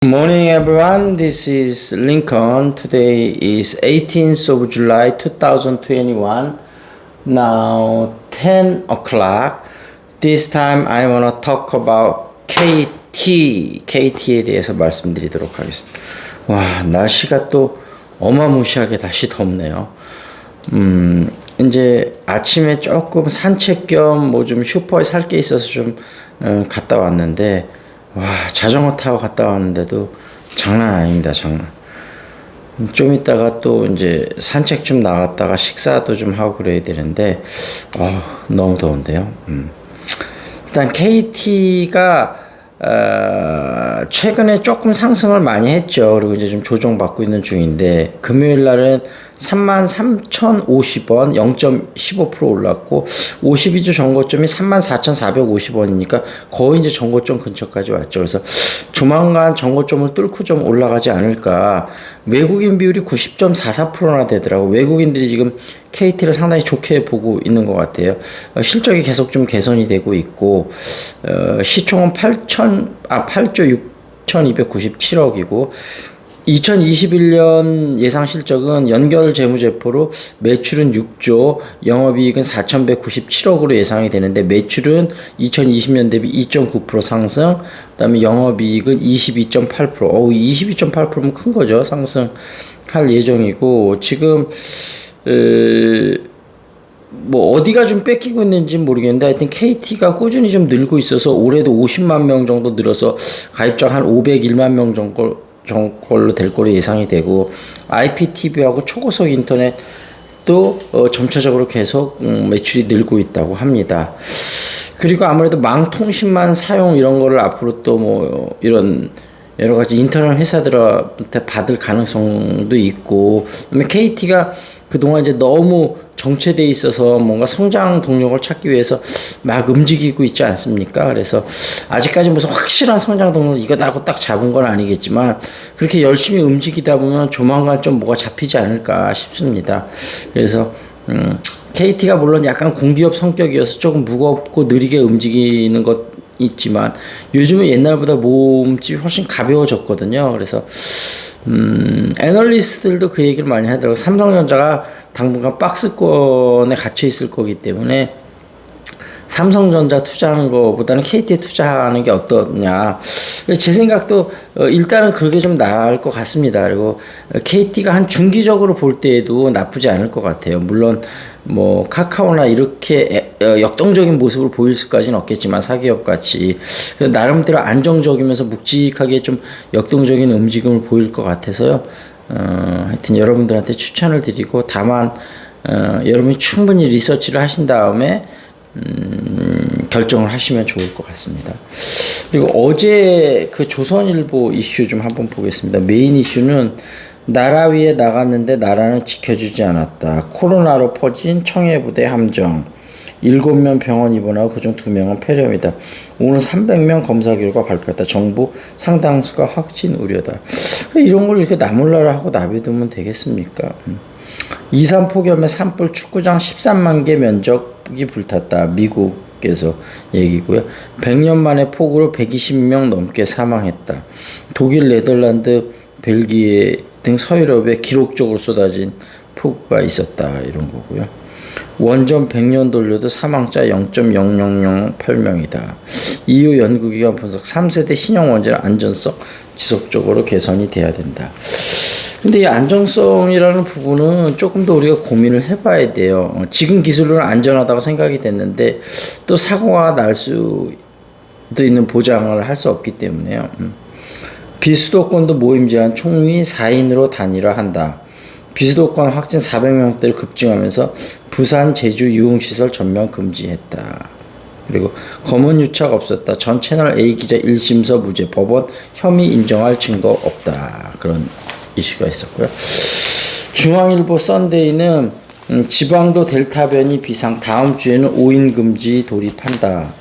Good morning, everyone. This is Lincoln. Today is 18th of July 2021. Now 10 o'clock. This time I want to talk about KT에 대해서 말씀드리도록 하겠습니다. 와, 날씨가 또 어마무시하게 다시 덥네요. 이제 아침에 조금 산책 겸 뭐 좀 슈퍼에 살 게 있어서 좀 갔다 왔는데, 와, 자전거 타고 갔다 왔는데도 장난 아닙니다, 장난. 좀 이따가 또 이제 산책 좀 나갔다가 식사도 좀 하고 그래야 되는데, 너무 더운데요. 일단 KT가 최근에 조금 상승을 많이 했죠. 그리고 이제 좀 조정받고 있는 중인데, 금요일 날은 33,050원 0.15% 올랐고, 52주 전고점이 34,450원이니까 거의 이제 전고점 근처까지 왔죠. 그래서 조만간 전고점을 뚫고 좀 올라가지 않을까. 외국인 비율이 90.44%나 되더라고. 외국인들이 지금 KT를 상당히 좋게 보고 있는 것 같아요. 실적이 계속 좀 개선이 되고 있고, 시총은 8조 6,297억이고, 2021년 예상 실적은 연결 재무제표로 매출은 6조, 영업이익은 4,197억으로 예상이 되는데, 매출은 2020년 대비 2.9% 상승, 그다음에 영업이익은 22.8%. 22.8%면 큰 거죠. 상승할 예정이고, 지금 뭐 어디가 좀 뺏기고 있는지 모르겠는데, 하여튼 KT가 꾸준히 좀 늘고 있어서 올해도 50만 명 정도 늘어서 가입자가 한 501만 명 정도로 될 거로 예상이 되고, IPTV하고 초고속 인터넷도 점차적으로 계속 매출이 늘고 있다고 합니다. 그리고 아무래도 망통신만 사용 이런 거를 앞으로 또 뭐 이런 여러 가지 인터넷 회사들한테 받을 가능성도 있고, 그다음에 KT가 그동안 이제 너무 정체돼 있어서 뭔가 성장 동력을 찾기 위해서 막 움직이고 있지 않습니까? 그래서 아직까지 무슨 확실한 성장 동력 이거다고 딱 잡은 건 아니겠지만, 그렇게 열심히 움직이다 보면 조만간 좀 뭐가 잡히지 않을까 싶습니다. 그래서 KT가 물론 약간 공기업 성격이어서 조금 무겁고 느리게 움직이는 것 있지만, 요즘은 옛날보다 몸집이 훨씬 가벼워졌거든요. 그래서 애널리스트들도 그 얘기를 많이 하더라고요. 삼성전자가 당분간 박스권에 갇혀 있을 거기 때문에 삼성전자 투자하는 것보다는 KT에 투자하는 게 어떠냐. 제 생각도 일단은 그게 좀 나을 것 같습니다. 그리고 KT가 한 중기적으로 볼 때에도 나쁘지 않을 것 같아요. 물론 뭐 카카오나 이렇게 역동적인 모습을 보일 수까지는 없겠지만, 사기업 같이 나름대로 안정적이면서 묵직하게 좀 역동적인 움직임을 보일 것 같아서요. 하여튼 여러분들한테 추천을 드리고, 다만 여러분이 충분히 리서치를 하신 다음에 결정을 하시면 좋을 것 같습니다. 그리고 어제 그 조선일보 이슈 좀 한번 보겠습니다. 메인 이슈는 나라 위에 나갔는데 나라는 지켜주지 않았다. 코로나로 퍼진 청해부대 함정. 7명 병원 입원하고 그중 2명은 폐렴이다. 오늘 300명 검사 결과 발표했다. 정부 상당수가 확진 우려다. 이런 걸 이렇게 나몰라라 하고 놔두면 되겠습니까? 2.3 폭염에 산불 축구장 13만 개 면적이 불탔다. 미국에서 얘기고요. 100년 만에 폭우로 120명 넘게 사망했다. 독일, 네덜란드, 벨기에 등 서유럽에 기록적으로 쏟아진 폭우가 있었다. 이런 거고요. 원전 100년 돌려도 사망자 0.0008명이다. EU 연구기관 분석 3세대 신형 원전의 안전성 지속적으로 개선이 돼야 된다. 근데 이 안정성이라는 부분은 조금 더 우리가 고민을 해봐야 돼요. 지금 기술은 안전하다고 생각이 됐는데 또 사고가 날 수도 있는 보장을 할 수 없기 때문에요. 비수도권도 모임 제한 총리 4인으로 단일화한다. 비수도권 확진 400명대로 급증하면서 부산, 제주 유흥시설 전면 금지했다. 그리고 검은 유착 없었다. 전 채널 A 기자 1심서 무죄. 법원 혐의 인정할 증거 없다. 그런 이슈가 있었고요. 중앙일보 썬데이는 지방도 델타 변이 비상. 다음 주에는 5인 금지 돌입한다.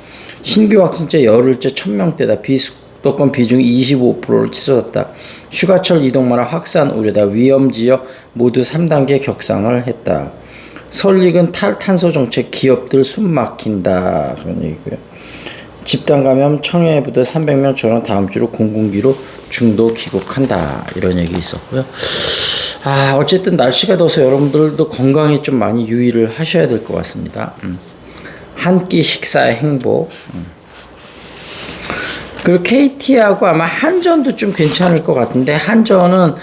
신규 확진자 열흘째 1000명대다. 비수도권 비중이 25%를 치솟았다. 휴가철 이동만화 확산 우려다. 위험지역 모두 3단계 격상을 했다. 설익은 탈탄소 정책 기업들 숨 막힌다. 그런 얘기고요. 집단 감염 청해부대 300명 전원 다음 주로 공군기로 중도 귀국한다. 이런 얘기 있었고요. 어쨌든 날씨가 더워서 여러분들도 건강에 좀 많이 유의를 하셔야 될 것 같습니다. 한 끼 식사의 행복. 그리고 KT하고 아마 한전도 좀 괜찮을 것 같은데, 한전은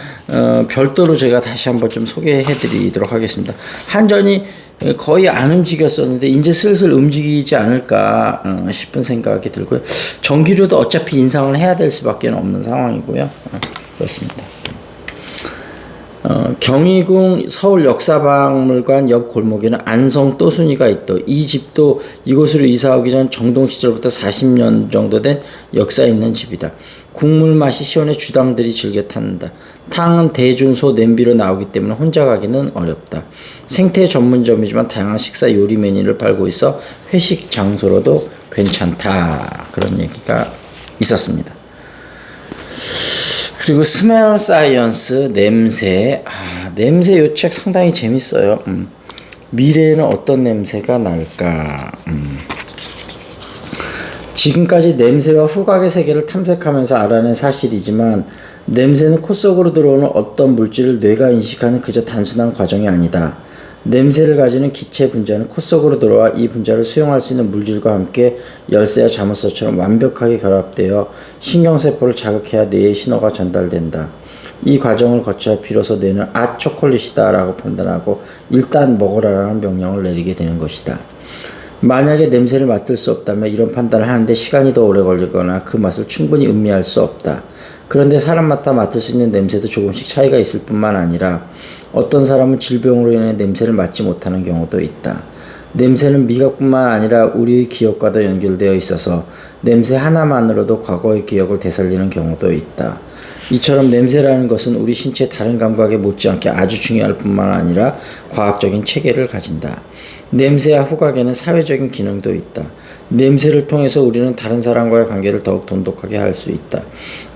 별도로 제가 다시 한번 좀 소개해 드리도록 하겠습니다. 한전이 거의 안 움직였었는데 이제 슬슬 움직이지 않을까 싶은 생각이 들고요. 전기료도 어차피 인상을 해야 될 수밖에 없는 상황이고요. 그렇습니다. 경희궁 서울역사박물관 옆 골목에는 안성 또순이가 있다. 이 집도 이곳으로 이사 오기 전 정동 시절부터 40년 정도 된 역사 있는 집이다. 국물 맛이 시원해 주당들이 즐겨 찾는다. 탕은 대중소 냄비로 나오기 때문에 혼자 가기는 어렵다. 생태 전문점이지만 다양한 식사 요리 메뉴를 팔고 있어 회식 장소로도 괜찮다. 그런 얘기가 있었습니다. 그리고 스멜 사이언스 냄새. 냄새 요 책 상당히 재밌어요. 미래에는 어떤 냄새가 날까. 지금까지 냄새와 후각의 세계를 탐색하면서 알아낸 사실이지만 냄새는 코 속으로 들어오는 어떤 물질을 뇌가 인식하는 그저 단순한 과정이 아니다. 냄새를 가지는 기체 분자는 코 속으로 들어와 이 분자를 수용할 수 있는 물질과 함께 열쇠와 자물쇠처럼 완벽하게 결합되어 신경세포를 자극해야 뇌에 신호가 전달된다. 이 과정을 거쳐 비로소 뇌는 초콜릿이다 라고 판단하고 일단 먹으라라는 명령을 내리게 되는 것이다. 만약에 냄새를 맡을 수 없다면 이런 판단을 하는데 시간이 더 오래 걸리거나 그 맛을 충분히 음미할 수 없다. 그런데 사람마다 맡을 수 있는 냄새도 조금씩 차이가 있을 뿐만 아니라 어떤 사람은 질병으로 인해 냄새를 맡지 못하는 경우도 있다. 냄새는 미각뿐만 아니라 우리의 기억과도 연결되어 있어서 냄새 하나만으로도 과거의 기억을 되살리는 경우도 있다. 이처럼 냄새라는 것은 우리 신체의 다른 감각에 못지않게 아주 중요할 뿐만 아니라 과학적인 체계를 가진다. 냄새와 후각에는 사회적인 기능도 있다. 냄새를 통해서 우리는 다른 사람과의 관계를 더욱 돈독하게 할 수 있다.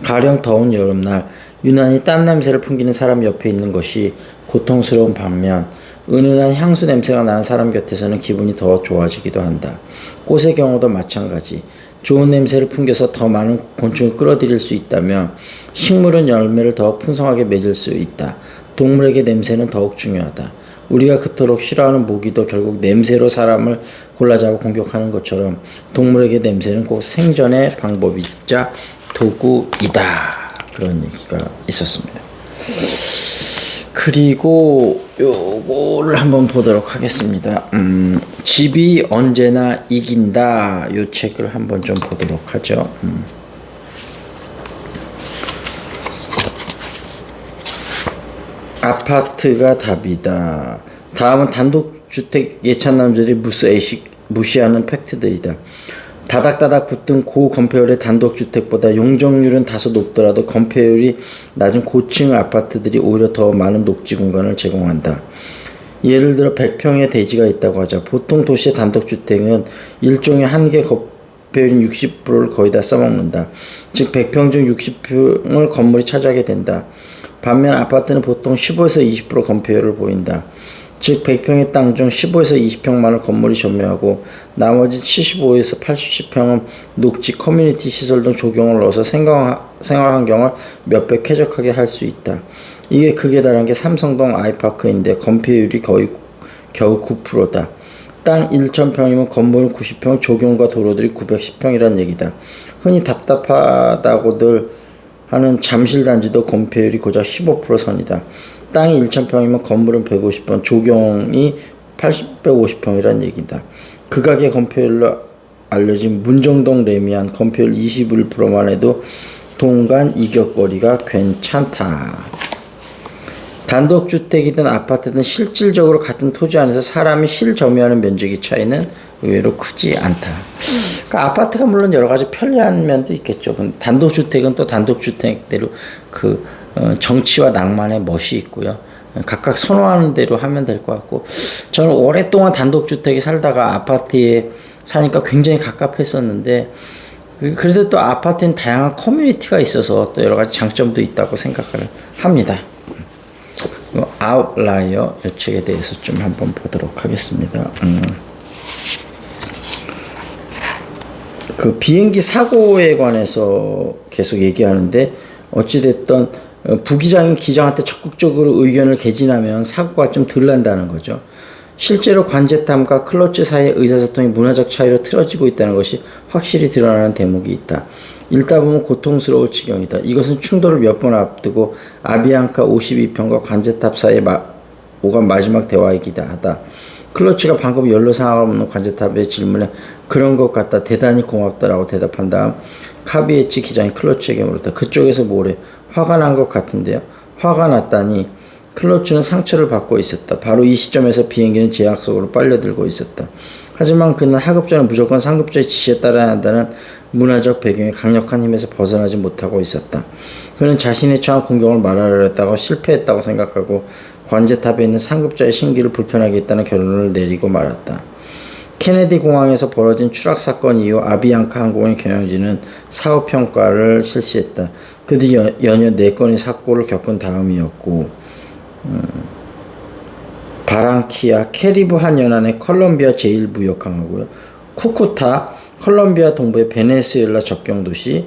가령 더운 여름날 유난히 땀 냄새를 풍기는 사람 옆에 있는 것이 고통스러운 반면 은은한 향수 냄새가 나는 사람 곁에서는 기분이 더 좋아지기도 한다. 꽃의 경우도 마찬가지. 좋은 냄새를 풍겨서 더 많은 곤충을 끌어들일 수 있다면 식물은 열매를 더 풍성하게 맺을 수 있다. 동물에게 냄새는 더욱 중요하다. 우리가 그토록 싫어하는 모기도 결국 냄새로 사람을 골라잡아 공격하는 것처럼 동물에게 냄새는 꼭 생존의 방법이자 도구이다. 그런 얘기가 있었습니다. 그리고 요거를 한번 보도록 하겠습니다. 집이 언제나 이긴다. 요 책을 한번 좀 보도록 하죠. 아파트가 답이다. 다음은 단독주택 예찬남들이 무시하는 팩트들이다. 다닥다닥 붙은 고건폐율의 단독주택보다 용적률은 다소 높더라도 건폐율이 낮은 고층 아파트들이 오히려 더 많은 녹지 공간을 제공한다. 예를 들어 100평의 대지가 있다고 하자. 보통 도시의 단독주택은 일종의 한계 건폐율인 60%를 거의 다 써먹는다. 즉 100평 중 60평을 건물이 차지하게 된다. 반면 아파트는 보통 15에서 20% 건폐율을 보인다. 즉 100평의 땅 중 15에서 20평만을 건물이 점유하고 나머지 75에서 80평은 녹지 커뮤니티 시설 등 조경을 넣어서 생활 환경을 몇 배 쾌적하게 할 수 있다. 이게 극에 달한 게 삼성동 아이파크인데 건폐율이 겨우 9%다. 땅 1,000평이면 건물은 90평, 조경과 도로들이 910평이란 얘기다. 흔히 답답하다고들 하는 잠실단지도 건폐율이 고작 15% 선이다. 땅이 1,000평이면 건물은 150평, 조경이 850평이란 얘기다. 극악의 건폐율로 알려진 문정동 레미안 건폐율 21%만 해도 동간 이격거리가 괜찮다. 단독주택이든 아파트든 실질적으로 같은 토지 안에서 사람이 실점유하는 면적의 차이는 의외로 크지 않다. 그러니까 아파트가 물론 여러 가지 편리한 면도 있겠죠. 단독주택은 또 단독주택대로 정치와 낭만의 멋이 있고요. 각각 선호하는 대로 하면 될 것 같고, 저는 오랫동안 단독주택에 살다가 아파트에 사니까 굉장히 갑갑했었는데, 그래도 또 아파트는 다양한 커뮤니티가 있어서 또 여러 가지 장점도 있다고 생각을 합니다. 아웃라이어 이 책에 대해서 좀 한번 보도록 하겠습니다. 그 비행기 사고에 관해서 계속 얘기하는데 어찌됐든 부기장이 기장한테 적극적으로 의견을 개진하면 사고가 좀 덜 난다는 거죠. 실제로 관제탑과 클러치 사이의 의사소통이 문화적 차이로 틀어지고 있다는 것이 확실히 드러나는 대목이 있다. 읽다 보면 고통스러울 지경이다. 이것은 충돌을 몇 번 앞두고 아비앙카 52편과 관제탑 사이의 오간 마지막 대화이기도 하다. 클러치가 방금 연로 상황을 묻는 관제탑의 질문에 그런 것 같다. 대단히 고맙다라고 대답한 다음 카비에치 기장이 클러치에게 물었다. 그쪽에서 뭐래? 화가 난 것 같은데요. 화가 났다니. 클러치는 상처를 받고 있었다. 바로 이 시점에서 비행기는 제약 속으로 빨려들고 있었다. 하지만 그는 하급자는 무조건 상급자의 지시에 따라야 한다는 문화적 배경의 강력한 힘에서 벗어나지 못하고 있었다. 그는 자신의 처한 공격을 말하려 했다고 실패했다고 생각하고 관제탑에 있는 상급자의 심기를 불편하게 했다는 결론을 내리고 말았다. 케네디 공항에서 벌어진 추락 사건 이후 아비앙카 항공의 경영진은 사후평가를 실시했다. 그들이 연이어 4건의 사고를 겪은 다음이었고 바랑키아 캐리브 한연안의 컬럼비아 제1무역항하고요. 쿠쿠타 컬럼비아 동부의 베네수엘라 접경 도시,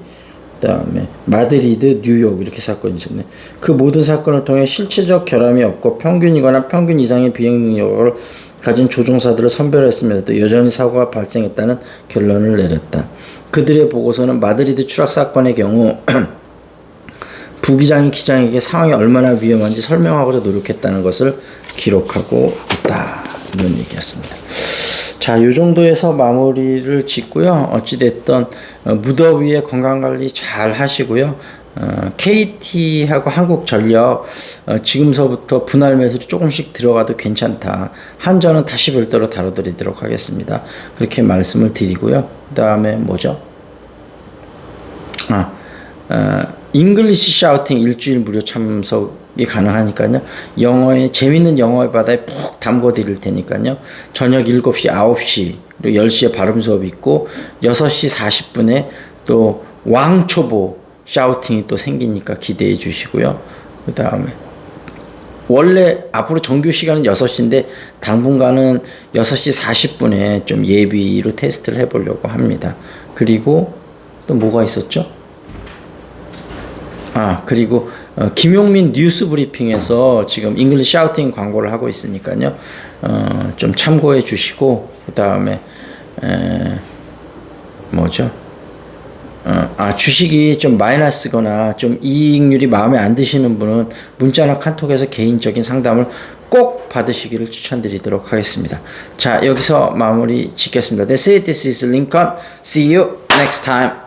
그다음에 마드리드, 뉴욕 이렇게 사건이 있었네. 그 모든 사건을 통해 실체적 결함이 없고 평균이거나 평균 이상의 비행 능력을 가진 조종사들을 선별했으면서도 여전히 사고가 발생했다는 결론을 내렸다. 그들의 보고서는 마드리드 추락 사건의 경우 부기장이 기장에게 상황이 얼마나 위험한지 설명하고자 노력했다는 것을 기록하고 있다. 이런 얘기였습니다. 자, 요 정도에서 마무리를 짓고요. 어찌됐든 무더위에 건강관리 잘 하시고요. KT하고 한국전력 지금서부터 분할 매수로 조금씩 들어가도 괜찮다. 한전은 다시 별도로 다뤄드리도록 하겠습니다. 그렇게 말씀을 드리고요. 그 다음에 뭐죠? 잉글리시 샤우팅 일주일 무료 참석이 가능하니까요. 재밌는 영어의 바다에 푹 담궈 드릴 테니까요. 저녁 7시, 9시, 그리고 10시에 발음 수업이 있고 6시 40분에 또 왕초보 샤우팅이 또 생기니까 기대해 주시고요. 그 다음에 원래 앞으로 정규 시간은 6시인데 당분간은 6시 40분에 좀 예비로 테스트를 해보려고 합니다. 그리고 또 뭐가 있었죠? 그리고 김용민 뉴스 브리핑에서 지금 잉글리시 샤우팅 광고를 하고 있으니까요. 좀 참고해 주시고 그 다음에 뭐죠? 주식이 좀 마이너스거나 좀 이익률이 마음에 안 드시는 분은 문자나 카톡에서 개인적인 상담을 꼭 받으시기를 추천드리도록 하겠습니다. 자, 여기서 마무리 짓겠습니다. That's it. This is Lincoln. See you next time.